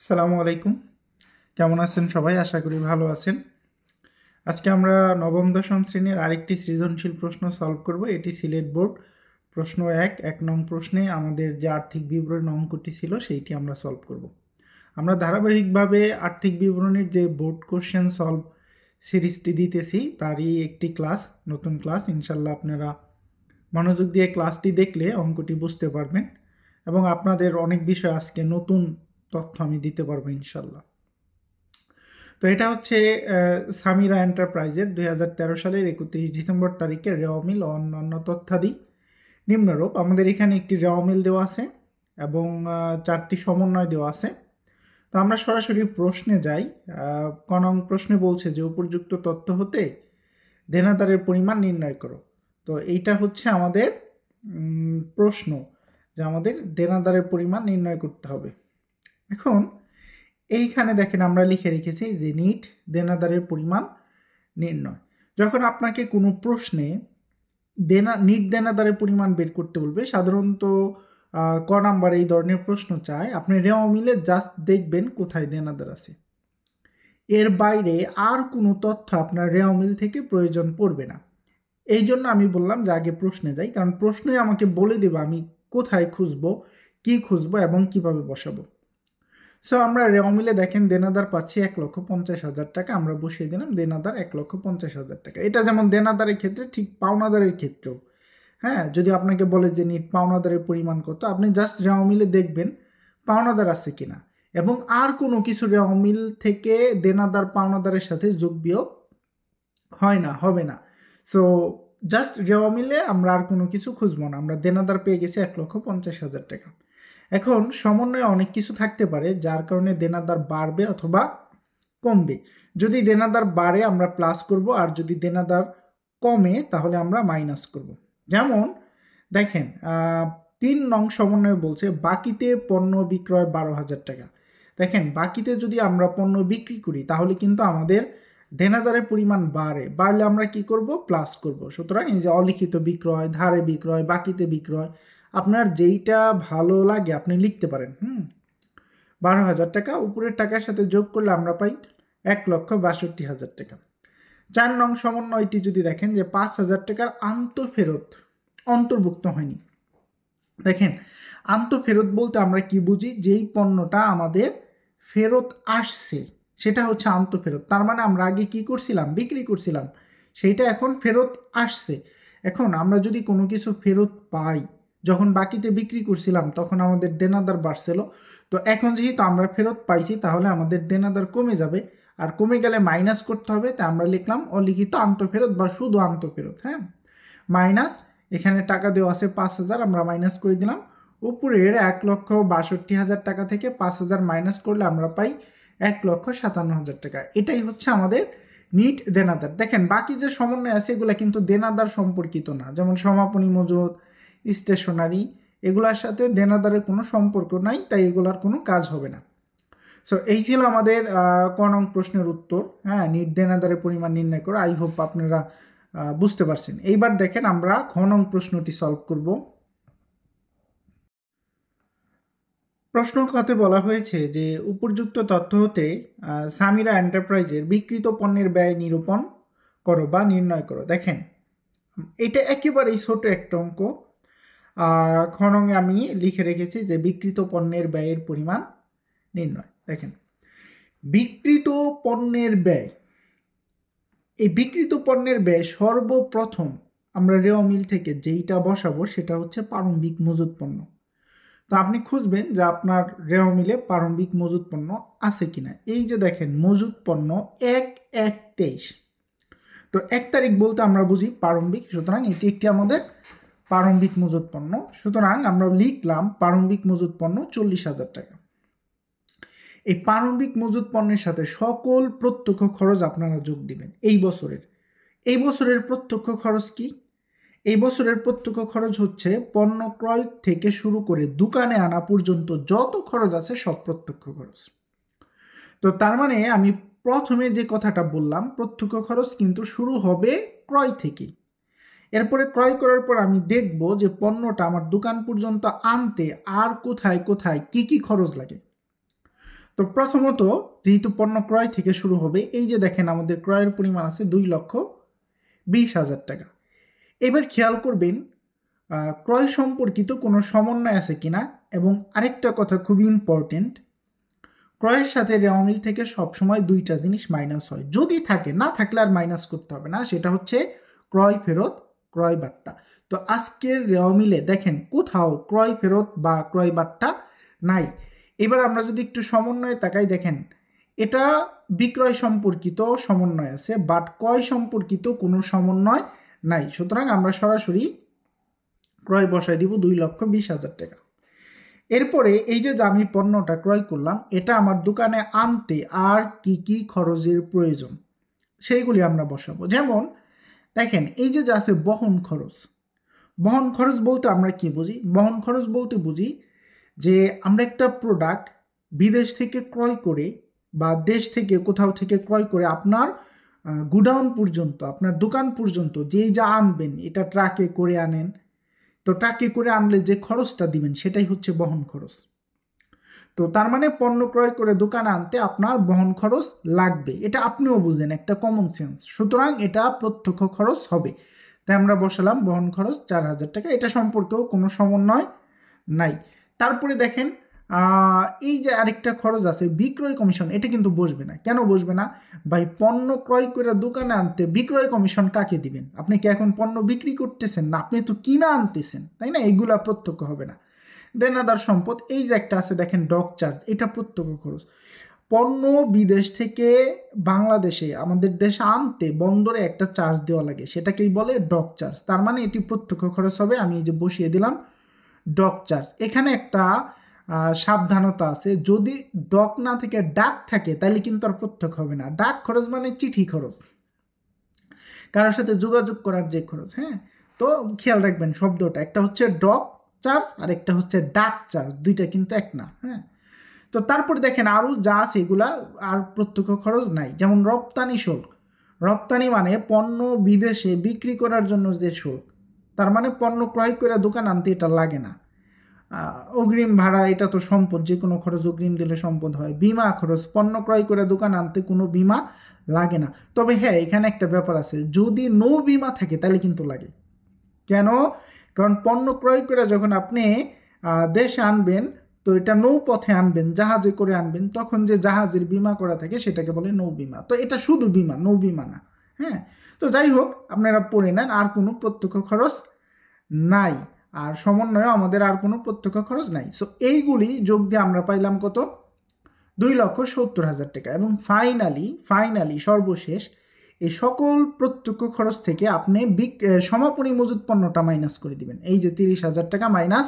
আসসালামু আলাইকুম। কেমন আছেন সবাই? আশা করি ভালো আছেন। আজকে আমরা নবম দশম শ্রেণীর আরেকটি সৃজনশীল প্রশ্ন সলভ করব। এটি সিলেট বোর্ড প্রশ্ন ১ নং প্রশ্নে আমাদের যে আর্থিক বিবরণী অঙ্কটি ছিল সেইটি আমরা সলভ করব। আমরা ধারাবাহিকভাবে আর্থিক বিবরণীর যে বোর্ড কোশ্চেন সলভ সিরিজটি দিতেছি তারই একটি ক্লাস, নতুন ক্লাস। ইনশাল্লাহ আপনারা মনোযোগ দিয়ে ক্লাসটি দেখলে অঙ্কটি বুঝতে পারবেন এবং আপনাদের অনেক বিষয় আজকে নতুন তথ্য আমি দিতে পারবো ইনশাল্লাহ। তো এটা হচ্ছে সামিরা এন্টারপ্রাইজের 2013 সালের 31 ডিসেম্বর তারিখে রেওয়া মিল ও অন্যান্য তথ্যাদি নিম্নরূপ। আমাদের এখানে একটি রেওয়া মিল দেওয়া আছে এবং 4টি সমন্বয় দেওয়া আছে। তো আমরা সরাসরি প্রশ্নে যাই। ক নং প্রশ্নে বলছে যে উপযুক্ত তথ্য হতে দেনাদারের পরিমাণ নির্ণয় করো। তো এইটা হচ্ছে আমাদের প্রশ্ন যে আমাদের দেনাদারের পরিমাণ নির্ণয় করতে হবে। এখন এইখানে দেখেন আমরা লিখে রেখেছি যে নিট দেনাদারের পরিমাণ নির্ণয়। যখন আপনাকে কোনো প্রশ্নে নিট দেনাদারের পরিমাণ বের করতে বলবে, সাধারণত ক নাম্বার এই ধরনের প্রশ্ন চায়, আপনি রেওয়া মিলে জাস্ট দেখবেন কোথায় দেনাদার আছে। এর বাইরে আর কোনো তথ্য আপনার রেওয়া মিল থেকে প্রয়োজন পড়বে না। এই জন্য আমি বললাম যে আগে প্রশ্নে যাই, কারণ প্রশ্নই আমাকে বলে দেবে আমি কোথায় খুঁজবো, কি খুঁজবো এবং কিভাবে বসাবো। সো আমরা রেওয়া মিলে দেখেন দেনাদার পাচ্ছি 1,50,000 টাকা। আমরা বসিয়ে দিলাম দেনাদার 1,50,000 টাকা। এটা যেমন দেনাদারের ক্ষেত্রে ঠিক পাওনাদারের ক্ষেত্রেও। হ্যাঁ, যদি আপনাকে বলে যে নিট পাওনাদারের পরিমাণ কত, আপনি জাস্ট রেওয়া মিলে দেখবেন পাওনাদার আছে কিনা এবং আর কোনো কিছু রেওয়া মিল থেকে দেনাদার পাওনাদারের সাথে যোগ বিয়োগ হয় না, হবে না। সো জাস্ট রেওয়া মিলে আমরা আর কোনো কিছু খুঁজবো না। আমরা দেনাদার পেয়ে গেছি 1,50,000 টাকা। এখন সমন্বয়ে অনেক কিছু থাকতে পারে যার কারণে দেনাদার বাড়বে অথবা কমবে। যদি দেনাদার বাড়ে আমরা প্লাস করব, আর যদি দেনাদার কমে তাহলে আমরা মাইনাস করব। যেমন দেখেন 3 নং সমন্বয়ে বলছে বাকিতে পণ্য বিক্রয় 12,000 টাকা। দেখেন বাকিতে যদি আমরা পণ্য বিক্রি করি তাহলে কিন্তু আমাদের দেনাদারের পরিমাণ বাড়লে আমরা কি করব? প্লাস করব। সুতরাং এই যে অলিখিত বিক্রয়, ধারে বিক্রয়, বাকিতে বিক্রয়, আপনার যেইটা ভালো লাগে আপনি লিখতে পারেন। 12,000 টাকা উপরের টাকার সাথে যোগ করলে আমরা পাই 1,62,000 টাকা। 4 নং সমন্বয়টি যদি দেখেন যে 5,000 টাকার আন্তঃফেরত অন্তর্ভুক্ত হয়নি। দেখেন আন্তঃফেরত বলতে আমরা কি বুঝি? যেই পণ্যটা আমাদের ফেরত আসছে সেটা হচ্ছে আন্তঃফেরত। তার মানে আমরা আগে কি করছিলাম? বিক্রি করছিলাম, সেইটা এখন ফেরত আসছে। এখন আমরা যদি কোনো কিছু ফেরত পাই, যখন বাকিতে বিক্রি করছিলাম তখন আমাদের দেনাদার বাড়ছিল। তো এখন যেহেতু আমরা ফেরত পাইছি তাহলে আমাদের দেনাদার কমে যাবে, আর কমে গেলে মাইনাস করতে হবে। তাই আমরা লিখলাম অলিখিত আন্তঃফেরত বা শুধু আন্তঃফেরত। হ্যাঁ, মাইনাস, এখানে টাকা দেওয়া আছে 5,000, আমরা মাইনাস করে দিলাম। উপরের 1,62,000 টাকা থেকে 5,000 মাইনাস করলে আমরা পাই 1,57,000 টাকা। এটাই হচ্ছে আমাদের নিট দেনাদার। দেখেন বাকি যে সমন্বয় আছে এগুলা কিন্তু দেনাদার সম্পর্কিত না, যেমন সমাপনী মজুত, স্টেশনারি, এগুলার সাথে দেনাদারের কোনো সম্পর্ক নাই, তাই এগুলার কোনো কাজ হবে না। সো এই ছিল আমাদের ক নং প্রশ্নের উত্তর। হ্যাঁ, নিট দেনাদারের পরিমাণ নির্ণয় করে। আই হোপ আপনারা বুঝতে পারছেন। এইবার দেখেন আমরা খ নং প্রশ্নটি সলভ করব। প্রশ্ন খাতে বলা হয়েছে যে উপযুক্ত তথ্য হতে সামিরা এন্টারপ্রাইজের বিক্রিত পণ্যের ব্যয় নিরূপণ করো বা নির্ণয় করো। দেখেন এটা একেবারেই ছোট একটা অঙ্ক। খ নঙে আমি লিখে রেখেছি যে বিক্রিত পণ্যের ব্যয়ের পরিমাণ নির্ণয়। দেখেন বিক্রিত পণ্যের ব্যয়, এই বিক্রিত পণ্যের ব্যয় সর্বপ্রথম আমরা রেওয়া মিল থেকে যেইটা বসাবো সেটা হচ্ছে প্রারম্ভিক মজুত পণ্য। তো আপনি খুঁজবেন যে আপনার রেওয়া মিলে প্রারম্ভিক মজুত পণ্য আছে কিনা। এই যে দেখেন মজুত পণ্য 1/1/23। তো 1 তারিখ বলতে আমরা বুঝি প্রারম্ভিক, সুতরাং এটি একটি আমাদের প্রারম্ভিক মজুত পণ্য। সুতরাং আমরা লিখলাম প্রারম্ভিক মজুত পণ্য 40,000 টাকা। এই প্রারম্ভিক মজুত পণ্যের সাথে সকল প্রত্যক্ষ খরচ আপনারা যোগ দিবেন। এই বছরের প্রত্যক্ষ খরচ কি? এই বছরের প্রত্যক্ষ খরচ হচ্ছে পণ্য ক্রয় থেকে শুরু করে দোকানে আনা পর্যন্ত যত খরচ আছে সব প্রত্যক্ষ খরচ। তো তার মানে আমি প্রথমে যে কথাটা বললাম, প্রত্যক্ষ খরচ কিন্তু শুরু হবে ক্রয় থেকে। এরপরে ক্রয় করার পর আমি দেখব যে পণ্যটা আমার দোকান পর্যন্ত আনতে আর কোথায় কোথায় কি কি খরচ লাগে। তো প্রথমত যেহেতু পণ্য ক্রয় থেকে শুরু হবে, এই যে দেখেন আমাদের ক্রয়ের পরিমাণ আছে 2,20,000 টাকা। এবার খেয়াল করবেন ক্রয় সম্পর্কিত কোনো সমন্বয় আছে কিনা, এবং আরেকটা কথা খুবই ইম্পর্টেন্ট, ক্রয়ের সাথে রেওয়া মিল থেকে সবসময় দুইটা জিনিস মাইনাস হয়, যদি থাকে, না থাকলে আর মাইনাস করতে হবে না, সেটা হচ্ছে ক্রয় ফেরত, ক্রয় বাট্টা। তো আজকের রেওয়া মিলে দেখেন কোথাও ক্রয় ফেরত বা ক্রয় বাট্টা নাই। এবার আমরা যদি একটু সমন্বয়ে তাকাই, দেখেন এটা বিক্রয় সম্পর্কিত সমন্বয় আছে, বাট ক্রয় সম্পর্কিত কোনো সমন্বয় নাই। সুতরাং আমরা সরাসরি ক্রয় বসায় দিব 2,20,000 টাকা। এরপরে এই যে আমি পণ্যটা ক্রয় করলাম, এটা আমার দোকানে আনতে আর কি কি খরচের প্রয়োজন সেইগুলি আমরা বসাবো। যেমন দেখেন এই যে আছে বহন খরচ। বহন খরচ বলতে আমরা কি বুঝি? বহন খরচ বলতে বুঝি যে আমরা একটা প্রোডাক্ট বিদেশ থেকে ক্রয় করে বা দেশ থেকে কোথাও থেকে ক্রয় করে আপনার গুডাউন পর্যন্ত, আপনার দোকান পর্যন্ত যেই যা আনবেন, এটা ট্রাকে করে আনেন, তো ট্রাকে করে আনলে যে খরচটা দিবেন সেটাই হচ্ছে বহন খরচ। তো তার মানে পণ্য ক্রয় করে দোকানে আনতে আপনার বহন খরচ লাগবে, এটা আপনিও বুঝেন, একটা কমন সেন্স। সুতরাং এটা প্রত্যক্ষ খরচ হবে, তাই আমরা বসালাম বহন খরচ 4,000 টাকা। এটা সম্পর্কেও কোনো সমন্বয় নাই। তারপরে দেখেন এই যে আরেকটা খরচ আছে বিক্রয় কমিশন, এটা কিন্তু বসবে না। কেন বসবে না ভাই? পণ্য ক্রয় করে দোকানে আনতে বিক্রয় কমিশন কাকে দিবেন? আপনি কি এখন পণ্য বিক্রি করতেছেন না, আপনি তো কিনা আনতেছেন, তাই না? এগুলা প্রত্যক্ষ হবে না। দেন আদার সম্পদ, এই যে একটা আছে দেখেন ডক চার্জ, এটা প্রত্যক্ষ খরচ। পণ্য বিদেশ থেকে বাংলাদেশে আমাদের দেশে আনতে বন্দরে একটা চার্জ দেওয়া লাগে, সেটাকেই বলে ডক চার্জ। তার মানে এটি প্রত্যক্ষ খরচ হবে। আমি এই যে বসিয়ে দিলাম ডক চার্জ। এখানে একটা সাবধানতা আছে, যদি ডক না থেকে ডাক থাকে তাহলে কিন্তু আর প্রত্যক্ষ হবে না। ডাক খরচ মানে চিঠি খরচ, কারোর সাথে যোগাযোগ করার যে খরচ। হ্যাঁ, তো খেয়াল রাখবেন শব্দটা, একটা হচ্ছে ডক চার্জ আর একটা হচ্ছে ডাক চার্জ, দুইটা কিন্তু এক না। হ্যাঁ, তো তারপর দেখেন আরও যা আছে এগুলা আর প্রত্যক্ষ খরচ নাই। যেমন রপ্তানি শুল্ক। রপ্তানি মানে পণ্য বিদেশে বিক্রি করার জন্য যে শুল্ক, তার মানে পণ্য ক্রয় করে দোকান আনতে এটা লাগে না। অগ্রিম ভাড়া, এটা তো সম্পদ, যে কোনো খরচ অগ্রিম দিলে সম্পদ হয়। বিমা খরচ, পণ্য ক্রয় করে দোকান আনতে কোনো বিমা লাগে না। তবে হ্যাঁ, এখানে একটা ব্যাপার আছে, যদি নৌ বিমা থাকে তাহলে কিন্তু লাগে। কেন? কারণ পণ্য ক্রয় করে যখন আপনি দেশে আনবেন, তো এটা নৌপথে আনবেন, জাহাজে করে আনবেন, তখন যে জাহাজের বিমা করা থাকে সেটাকে বলে নৌ বিমা। তো এটা শুধু বিমা, নৌ বিমা না। হ্যাঁ, তো যাই হোক, আপনারা পড়ে নেন, আর কোনো প্রত্যক্ষ খরচ নাই, আর সমন্বয়ে আমাদের আর কোনো প্রত্যক্ষ খরচ নাই। সো এইগুলি যোগ দিয়ে আমরা পাইলাম কত? 2,70,000 টাকা। এবং ফাইনালি সর্বশেষ এই সকল প্রত্যক্ষ খরচ থেকে আপনি সমাপনী মজুত পণ্যটা মাইনাস করে দিবেন। এই যে 30,000 টাকা মাইনাস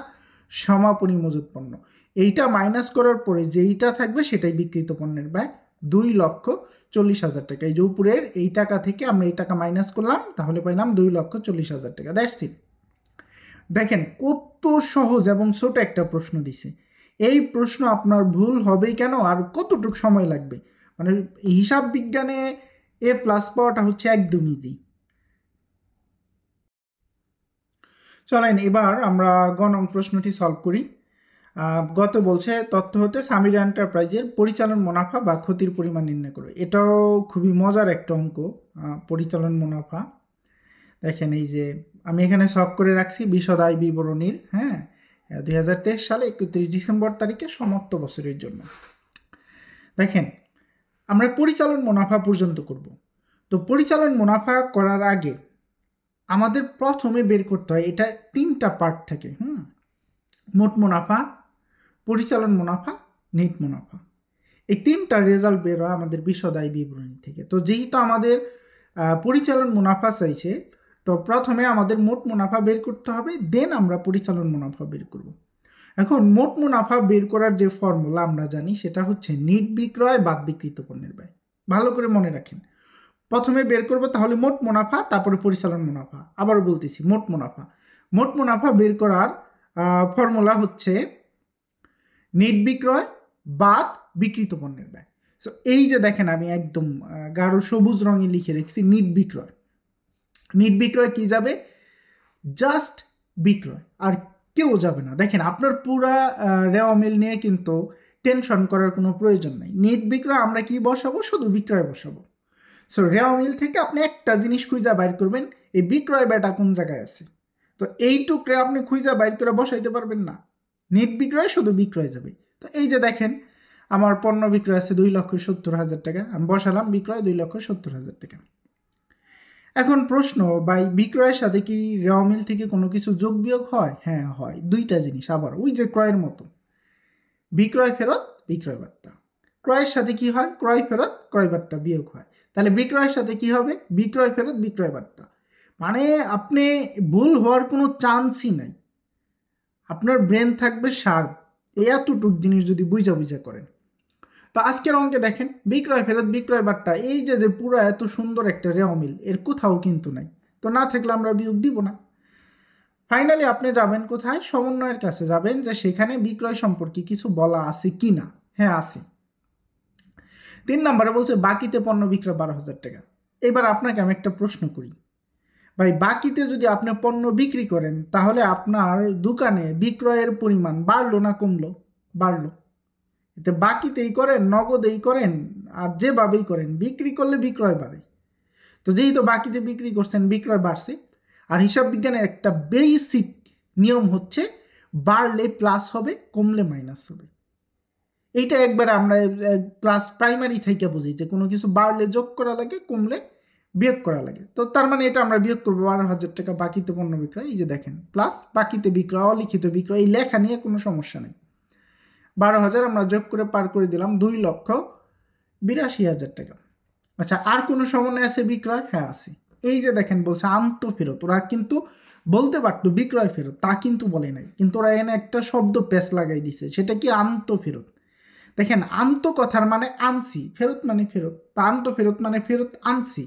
সমাপনী মজুত পণ্য, এইটা মাইনাস করার পরে যেইটা থাকবে সেটাই বিক্রিত পণ্যের ব্যয়, 2,40,000 টাকা। এই যে উপরের এই টাকা থেকে আমরা এই টাকা মাইনাস করলাম, তাহলে পাইলাম 2,40,000 টাকা। That's it. দেখেন কত সহজ এবং ছোট একটা প্রশ্ন দিছে। এই প্রশ্ন আপনার ভুল হবেই কেন, আর কতটুকু সময় লাগবে? মানে হিসাব বিজ্ঞানে A+ পাওয়াটা হচ্ছে একদম ইজি। চলেন এবার আমরা গ নং প্রশ্নটি সলভ করি। গত বলছে তথ্য হতে সামির এন্টারপ্রাইজের পরিচালন মুনাফা বা ক্ষতির পরিমাণ নির্ণয় করো। এটাও খুবই মজার একটা অঙ্ক, পরিচালন মুনাফা। দেখেন এই যে আমি এখানে সলভ করে রাখছি বিশদ আয় বিবরণীর। হ্যাঁ, 2023 সালে 31 ডিসেম্বর তারিখে সমাপ্ত বছরের জন্য। দেখেন আমরা পরিচালন মুনাফা পর্যন্ত করব। তো পরিচালন মুনাফা করার আগে আমাদের প্রথমে বের করতে হয়, এটা 3টা পার্ট থাকে। মোট মুনাফা, পরিচালন মুনাফা, নেট মুনাফা। এই 3টা রেজাল্ট বের হয় আমাদের বিশদ আয় বিবরণী থেকে। তো যেহেতু আমাদের পরিচালন মুনাফা চাইছে, তো প্রথমে আমাদের মোট মুনাফা বের করতে হবে, দেন আমরা পরিচালন মুনাফা বের করব। এখন মোট মুনাফা বের করার যে ফর্মুলা আমরা জানি, সেটা হচ্ছে নেট বিক্রয় বাদ বিক্রিত পণ্যের ব্যয়। ভালো করে মনে রাখেন, প্রথমে বের করব তাহলে মোট মুনাফা, তারপরে পরিচালন মুনাফা। আবারও বলতেছি, মোট মুনাফা বের করার ফর্মুলা হচ্ছে নেট বিক্রয় বাদ বিক্রিত পণ্যের ব্যয়। সো এই যে দেখেন আমি একদম গাঢ় সবুজ রঙে লিখে রেখেছি নেট বিক্রয়। নেট বিক্রয় কি যাবে? জাস্ট বিক্রয়, আর কেউ যাবে না। দেখেন আপনার পুরা রেওয়া মিল নিয়ে কিন্তু টেনশন করার কোনো প্রয়োজন নাই। নিট বিক্রয় আমরা কি বসাবো, শুধু বিক্রয় বসাবো। সো রেওয়া মিল থেকে আপনি একটা জিনিস খুঁজা বাইর করবেন, এই বিক্রয় ব্যয়টা কোন জায়গায় আছে। তো এইটুকরে আপনি খুঁজা বাইর করে বসাইতে পারবেন না, নিট বিক্রয় শুধু বিক্রয় যাবে। তো এই যে দেখেন আমার পণ্য বিক্রয় আছে 2,70,000 টাকা, আমি বসালাম বিক্রয় 2,70,000 টাকা। এখন প্রশ্ন, ভাই বিক্রয়ের সাথে কি রেওয়া মিল থেকে কোনো কিছু যোগ বিয়োগ হয়? হ্যাঁ হয়, দুইটা জিনিস। আবার ওই যে ক্রয়ের মতো, বিক্রয় ফেরত বিক্রয় বার্তা। ক্রয়ের সাথে কি হয়? ক্রয় ফেরত ক্রয় বার্তা বিয়োগ হয়। তাহলে বিক্রয়ের সাথে কি হবে? বিক্রয় ফেরত বিক্রয় বার্তা। মানে আপনি ভুল হওয়ার কোনো চান্সই নাই, আপনার ব্রেন থাকবে শার্প, এই এতটুক জিনিস যদি বুঝা করেন। তো আজকের অঙ্কে দেখেন বিক্রয় ফেরত বিক্রয় বার্তা, এই যে পুরো এত সুন্দর একটা রেওয়া মিল, এর কোথাও কিন্তু নাই। তো না থাকলে আমরা বিয়োগ দিব না। ফাইনালি আপনি যাবেন কোথায়? সমন্বয়ের কাছে যাবেন, যে সেখানে বিক্রয় সম্পর্কে কিছু বলা আছে কি না। হ্যাঁ আছে। 3 নম্বরে বলছে বাকিতে পণ্য বিক্রয় 12,000 টাকা। এবার আপনাকে আমি একটা প্রশ্ন করি, ভাই বাকিতে যদি আপনি পণ্য বিক্রি করেন তাহলে আপনার দোকানে বিক্রয়ের পরিমাণ বাড়লো না কমলো? বাড়লো। এতে বাকিতেই করেন, নগদেই করেন, আর যেভাবেই করেন, বিক্রি করলে বিক্রয় বাড়ে। তো যেহেতু বাকিতে বিক্রি করছেন, বিক্রয় বাড়ছে। আর হিসাব বিজ্ঞানের একটা বেসিক নিয়ম হচ্ছে বাড়লে প্লাস হবে, কমলে মাইনাস হবে। এইটা একবার আমরা ক্লাস প্রাইমারি থেকে বুঝি যে কোনো কিছু বাড়লে যোগ করা লাগে, কমলে বিয়োগ করা লাগে। তো তার মানে এটা আমরা বিয়োগ করবো 12,000 টাকা বাকিতে পণ্য বিক্রয়, এই যে দেখেন প্লাস বাকিতে বিক্রয় অলিখিত বিক্রয়, এই লেখা নিয়ে কোনো সমস্যা নেই। 12,000 আমরা যোগ করে পার করে দিলাম 2,82,000 টাকা। আচ্ছা, আর কোনো সমন্বয় আছে বিক্রয়? হ্যাঁ আছে। এই যে দেখেন বলছে আন্ত ফেরত, ওরা কিন্তু বলতে পারতো বিক্রয় ফেরত, তা কিন্তু বলে নাই, কিন্তু ওরা এনে একটা শব্দ পেশ লাগাই দিছে, সেটা কি আন্ত ফেরত। দেখেন আন্ত কথার মানে আনছি, ফেরত মানে ফেরত, তা আন্ত ফেরত মানে ফেরত আনছি।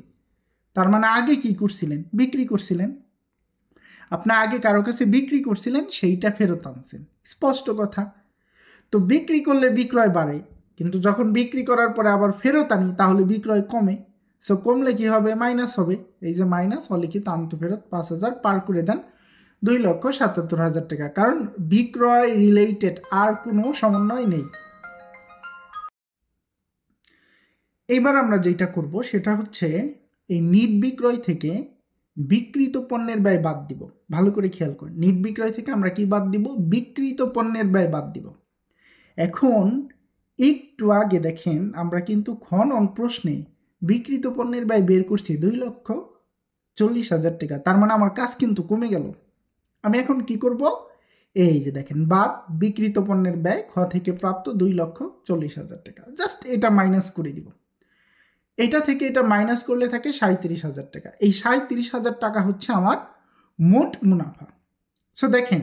তার মানে আগে কি করছিলেন? বিক্রি করছিলেন। আপনি আগে কারো কাছে বিক্রি করছিলেন, সেইটা ফেরত আনছেন, স্পষ্ট কথা। তো বিক্রি করলে বিক্রয় বাড়ে, কিন্তু যখন বিক্রি করার পরে আবার ফেরত আনি তাহলে বিক্রয় কমে। সো কমলে কি হবে? মাইনাস হবে। এই যে মাইনাস অলিখিত আন্ত ফেরত 5,000 পার করে দেন 2,77,000 টাকা, কারণ বিক্রয় রিলেটেড আর কোনো সমন্বয় নেই। এইবার আমরা যেটা করব সেটা হচ্ছে এই নিট বিক্রয় থেকে বিক্রিত পণ্যের ব্যয় বাদ দিব। ভালো করে খেয়াল করুন, নিট বিক্রয় থেকে আমরা কি বাদ দিব? বিক্রিত পণ্যের ব্যয় বাদ দিব। এখন একটু আগে দেখেন আমরা কিন্তু খ নং প্রশ্নে বিক্রিত পণ্যের ব্যয় বের করছি 2,40,000 টাকা। তার মানে আমার কাজ কিন্তু কমে গেল। আমি এখন কি করব? এই যে দেখেন বাদ বিক্রিত পণ্যের ব্যয় খ থেকে প্রাপ্ত 2,40,000 টাকা, জাস্ট এটা মাইনাস করে দিব। এটা থেকে এটা মাইনাস করলে থাকে 37,000 টাকা। এই 37,000 টাকা হচ্ছে আমার মোট মুনাফা। সো দেখেন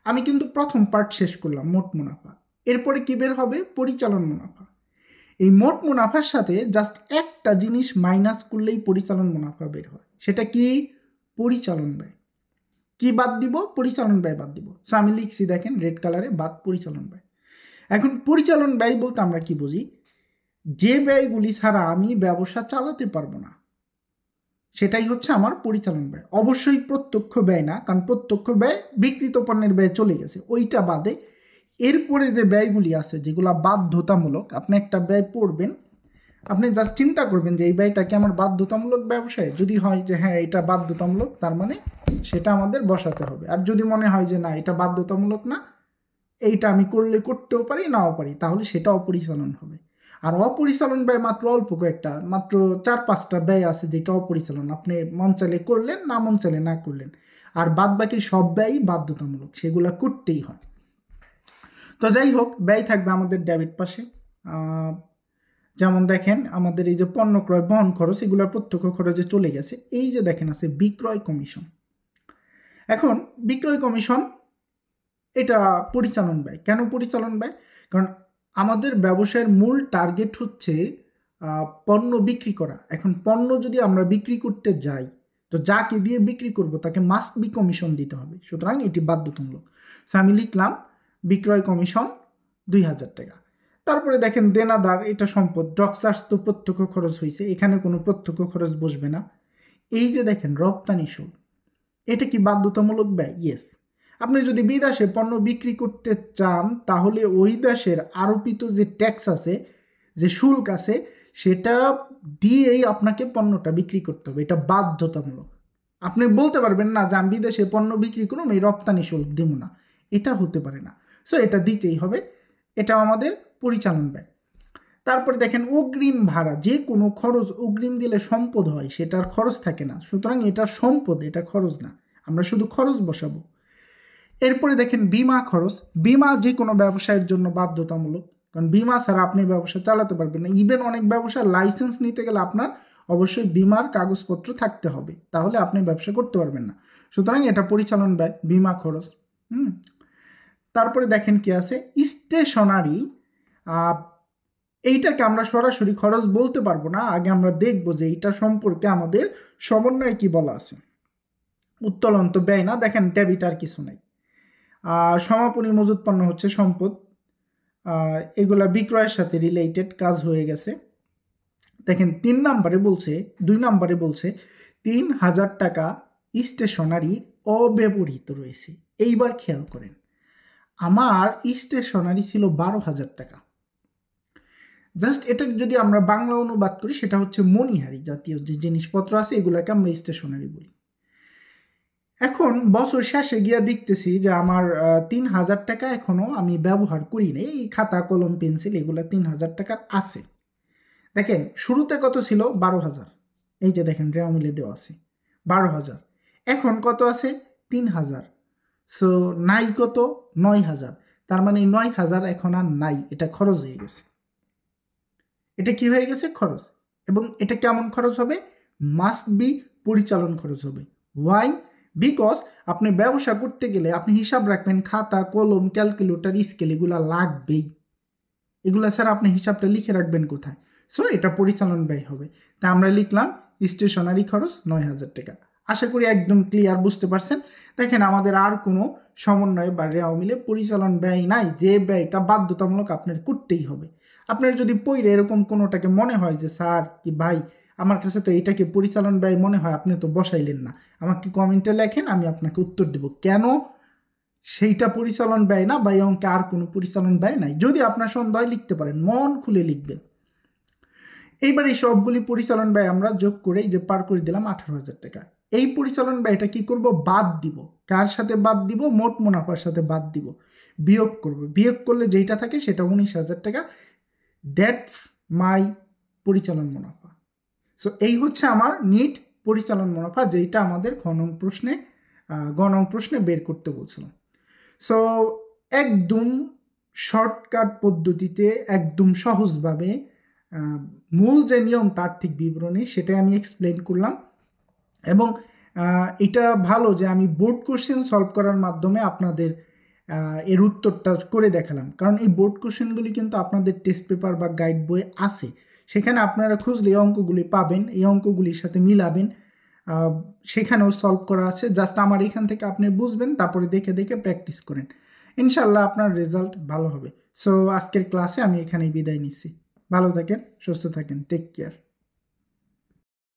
আমি কিন্তু প্রথম পার্ট শেষ করলাম, মোট মুনাফা। এরপরে কি বের হবে? পরিচালন মুনাফা। এই মোট মুনাফার সাথে জাস্ট একটা জিনিস মাইনাস করলেই পরিচালন মুনাফা বের হয়, সেটা কি? পরিচালন ব্যয়। কি বাদ দিব? পরিচালন ব্যয় বাদ দিব। সো আমি লিখছি দেখেন রেড কালারে, বাদ পরিচালন ব্যয়। এখন পরিচালন ব্যয় বলতে আমরা কি বুঝি? যে ব্যয়গুলি ছাড়া আমি ব্যবসা চালাতে পারবো না, সেটাই হচ্ছে আমার পরিচালন ব্যয়। অবশ্যই প্রত্যক্ষ ব্যয় না, কারণ প্রত্যক্ষ ব্যয় বিক্রিত পণ্যের ব্যয় চলে গেছে, ওইটা বাদে এরপরে যে ব্যয়গুলি আছে যেগুলো বাধ্যতামূলক, আপনি একটা ব্যয় পড়বেন, আপনি জাস্ট চিন্তা করবেন যে এই ব্যয়টা কি আমার বাধ্যতামূলক ব্যবসায়? যদি হয় যে হ্যাঁ এটা বাধ্যতামূলক, তার মানে সেটা আমাদের বসাতে হবে। আর যদি মনে হয় যে না এটা বাধ্যতামূলক না, এইটা আমি করলে করতেও পারি নাও পারি, তাহলে সেটা অপরিচালন হবে। আর অপরিচালন ব্যয় মাত্র অল্প কয়েকটা, মাত্র 4-5টা ব্যয় আছে যেটা অপরিচালন, আপনি মন চাইলে করলেন, না মন চাইলে না করলেন। আর বাদ বাকি সব ব্যয়ই বাধ্যতামূলক, সেগুলো করতেই হয়। তো যাই হোক, ব্যয় থাকবে আমাদের ডেবিট পাশে। যেমন দেখেন আমাদের এই যে পণ্য ক্রয় বহন খরচ, এগুলো প্রত্যক্ষ খরচে চলে গেছে। এই যে দেখেন আছে বিক্রয় কমিশন। এখন বিক্রয় কমিশন এটা পরিচালন ব্যয়। কেন পরিচালন ব্যয়? কারণ আমাদের ব্যবসায়ের মূল টার্গেট হচ্ছে পণ্য বিক্রি করা। এখন পণ্য যদি আমরা বিক্রি করতে যাই, তো যাকে দিয়ে বিক্রি করব তাকে মাস্ট বি কমিশন দিতে হবে, সুতরাং এটি বাধ্যতামূলক। সো আমি লিখলাম বিক্রয় কমিশন 2,000 টাকা। তারপরে দেখেন দেনাদার, এটা সম্পদ। ডক চার্জ তো প্রত্যক্ষ খরচ হয়েছে, এখানে কোনো প্রত্যক্ষ খরচ বসবে না। এই যে দেখেন রপ্তানি শুল্ক, এটা কি বাধ্যতামূলক ব্যয়? ইয়েস। আপনি যদি বিদেশে পণ্য বিক্রি করতে চান তাহলে ওই দেশের আরোপিত যে ট্যাক্স আছে, যে শুল্ক আছে, সেটা দিয়েই আপনাকে পণ্যটা বিক্রি করতে হবে। এটা বাধ্যতামূলক। আপনি বলতে পারবেন না যে আমি বিদেশে পণ্য বিক্রি করুন, এই রপ্তানি শুল্ক দিব না, এটা হতে পারে না। সো এটা দিতেই হবে, এটাও আমাদের পরিচালন ব্যয়। তারপরে দেখেন অগ্রিম ভাড়া, যে কোনো খরচ অগ্রিম দিলে সম্পদ হয়, সেটার খরচ থাকে না, সুতরাং এটা সম্পদ, এটা খরচ না, আমরা শুধু খরচ বসাবো। এরপরে দেখেন বিমা খরচ। বিমা যে কোনো ব্যবসায়ের জন্য বাধ্যতামূলক, কারণ বিমা ছাড়া আপনি ব্যবসা চালাতে পারবেন না। ইভেন অনেক ব্যবসার লাইসেন্স নিতে গেলে আপনার অবশ্যই বিমার কাগজপত্র থাকতে হবে, তাহলে আপনি ব্যবসা করতে পারবেন না। সুতরাং এটা পরিচালন ব্যয়, বিমা খরচ। তারপরে দেখেন কি আছে, স্টেশনারি। এইটাকে আমরা সরাসরি খরচ বলতে পারবো না, আগে আমরা দেখবো যে এইটা সম্পর্কে আমাদের সমন্বয়ে কি বলা আছে। উত্তোলন তো ব্যয় না, দেখেন ডেবিট আর কিছু নাই। সমাপনী মজুত পণ্য হচ্ছে সম্পদ, এগুলা বিক্রয়ের সাথে রিলেটেড কাজ হয়ে গেছে। দেখেন 2 নম্বরে বলছে 3000 টাকা স্টেশনারি অব্যবহৃত রয়েছে। এইবার খেয়াল করেন, আমার স্টেশনারি ছিল 12,000 টাকা। জাস্ট এটা যদি আমরা বাংলা অনুবাদ করি, সেটা হচ্ছে মণিহারি জাতীয় যে জিনিসপত্র আছে, এগুলাকে আমরা স্টেশনারি বলি। এখন বছর শেষে গিয়া দেখতেছি যে আমার 3000 টাকা এখনো আমি ব্যবহার করি না, এই খাতা কলম পেন্সিল এগুলা 3000 টাকার আছে। দেখেন শুরুতে কত ছিল, 12,000, এই যে দেখেন রেওয়া মিলে দেওয়া আছে 12,000, এখন কত আছে 3,000, সো নাই কত 9,000, তার মানে 9,000 এখন আর নাই, এটা খরচ হয়ে গেছে। এটা কি হয়ে গেছে, খরচ। এবং এটা কেমন খরচ হবে, মাস্ট বি পরিচালন খরচ হবে। ওয়াই? বিকজ আপনি ব্যবসা করতে গেলে আপনি হিসাব রাখবেন, খাতা কলম ক্যালকুলেটর স্কেল এগুলা লাগবেই, এগুলা ছাড়া আপনি হিসাবটা লিখে রাখবেন কোথায়। সো এটা পরিচালন ব্যয় হবে। তা আমরা লিখলাম স্টেশনারি খরচ 9,000 টাকা। আশা করি একদম ক্লিয়ার বুঝতে পারছেন। দেখেন আমাদের আর কোনো সমন্বয় বা রেওয়া মিলে পরিচালন ব্যয় নাই, যে ব্যয়টা বাধ্যতামূলক আপনার করতেই হবে। আপনার যদি পইরে এরকম কোনোটাকে মনে হয় যে স্যার কি ভাই আমার কাছে তো এইটাকে পরিচালন ব্যয় মনে হয়, আপনি তো বসাইলেন না, আমাকে কমেন্টে লেখেন, আমি আপনাকে উত্তর দেব কেন সেইটা পরিচালন ব্যয় না বা এই অঙ্কে আর কোনো পরিচালন ব্যয় নাই। যদি আপনার সন্দেহ লিখতে পারেন, মন খুলে লিখবেন। এইবার এই সবগুলি পরিচালন ব্যয় আমরা যোগ করে যে পার করে দিলাম 18,000 টাকা। এই পরিচালন ব্যয়টা কি করব, বাদ দিব। কার সাথে বাদ দিব, মোট মুনাফার সাথে বাদ দিব, বিয়োগ করব। বিয়োগ করলে যেটা থাকে সেটা 19,000 টাকা। দ্যাটস মাই পরিচালন মুনাফা। সো এই হচ্ছে আমার নিট পরিচালন মুনাফা, যেটা আমাদের গ নং প্রশ্নে বের করতে বলছিলাম। সো একদম শর্টকাট পদ্ধতিতে, একদম সহজভাবে মূল যে নিয়মটা আর্থিক বিবরণী, সেটাই আমি এক্সপ্লেন করলাম। এবং এটা ভালো যে আমি বোর্ড কোশ্চেন সলভ করার মাধ্যমে আপনাদের এর উত্তরটা করে দেখালাম, কারণ এই বোর্ড কোশ্চেনগুলি কিন্তু আপনাদের টেস্ট পেপার বা গাইড বই আছে, সেখানে আপনারা খুঁজলে এই অঙ্কগুলি পাবেন, এই অঙ্কগুলির সাথে মিলাবেন, সেখানেও সলভ করা আছে। জাস্ট আমার এখান থেকে আপনি বুঝবেন, তারপরে দেখে দেখে প্র্যাকটিস করেন, ইনশাল্লাহ আপনার রেজাল্ট ভালো হবে। সো আজকের ক্লাসে আমি এখানেই বিদায় নিচ্ছি। ভালো থাকেন, সুস্থ থাকেন, টেক কেয়ার।